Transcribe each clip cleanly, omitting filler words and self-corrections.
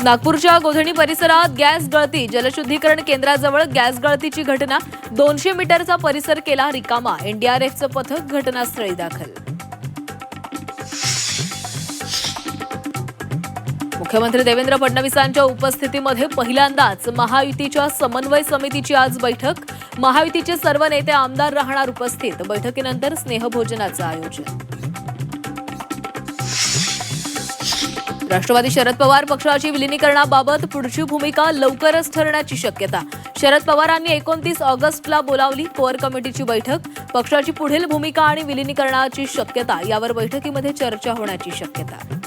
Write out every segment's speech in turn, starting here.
नागपूरच्या गोधणी परिसरात गॅस गळती. जलशुद्धीकरण केंद्राजवळ गॅस गळतीची घटना. 200 मीटरचा परिसर केला रिकामा. एनडीआरएफचं पथक घटनास्थळी दाखल. मुख्यमंत्री देवेंद्र फडणवीसांच्या उपस्थितीमध्ये पहिल्यांदाच महायुतीच्या समन्वय समितीची आज बैठक. महायुतीचे सर्व नेते आमदार राहणार उपस्थित. बैठकीनंतर स्नेहभोजनाचं आयोजन. राष्ट्रवादी शरद पवार पक्षाची विलिनीकरणाबाबत पुढची भूमिका लवकरच ठरण्याची शक्यता. शरद पवारांनी 29 ऑगस्टला बोलावली कोअर कमिटीची बैठक. पक्षाची पुढील भूमिका आणि विलिनीकरणाची शक्यता यावर बैठकीमध्ये चर्चा होण्याची शक्यता.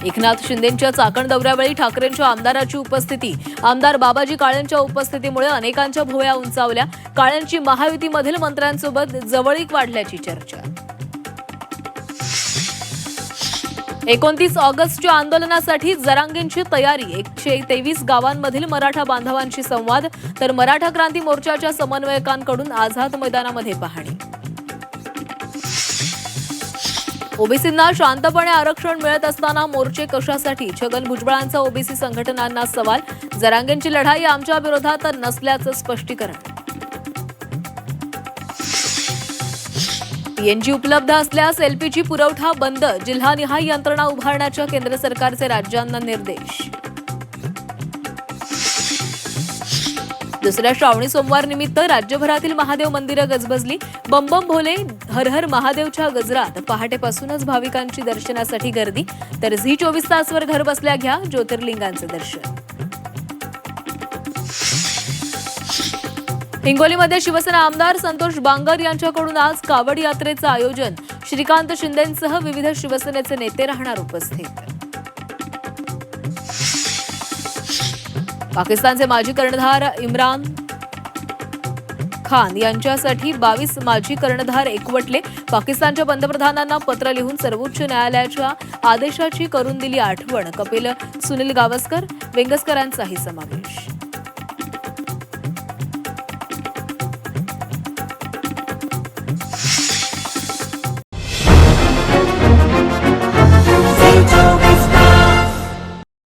एकनाथ शिंदेंच्या चाकण दौऱ्यावेळी ठाकरेंच्या आमदाराची उपस्थिती. आमदार बाबाजी काळेंच्या उपस्थितीमुळे अनेकांच्या भुवया उंचावल्या. काळेंची महायुतीमधील मंत्र्यांसोबत जवळीक वाढल्याची चर्चा. 29 ऑगस्टच्या आंदोलनासाठी जरांगेंची तयारी. 123 गावांमधील मराठा बांधवांशी संवाद. तर मराठा क्रांती मोर्चाच्या समन्वयकांकडून आझाद मैदानामध्ये पाहणी. ओबीसींना शांतपणे आरक्षण मिळत असताना मोर्चे कशासाठी? छगन भुजबळांचा ओबीसी संघटनांना सवाल. जरांगेंची लढाई आमच्या विरोधात नसल्याचं स्पष्टीकरण. पीएनजी उपलब्ध असल्यास एलपीजी पुरवठा बंद. जिल्हानिहाय यंत्रणा उभारण्याच्या केंद्र सरकारचे राज्यांना निर्देश. दुसऱ्या श्रावणी सोमवार निमित्त राज्यभरातील महादेव मंदिरं गजबजली. बम बम भोले हर हर महादेवच्या गजरात पहाटेपासूनच भाविकांची दर्शनासाठी गर्दी. तर झी 24 तासवर घर बसल्या घ्या ज्योतिर्लिंगांचं दर्शन. हिंगोलीमध्ये शिवसेना आमदार संतोष बांगर यांच्याकडून आज कावड यात्रेचं आयोजन. श्रीकांत शिंदेंसह विविध शिवसेनेचे नेते राहणार उपस्थित. पाकिस्तानचे माजी कर्णधार इम्रान खान यांच्यासाठी 22 माजी कर्णधार एकवटले. पाकिस्तानच्या पंतप्रधानांना पत्र लिहून सर्वोच्च न्यायालयाच्या आदेशाची करून दिली आठवण. कपिल, सुनील गावस्कर, वेंगसकरांचाही समावेश.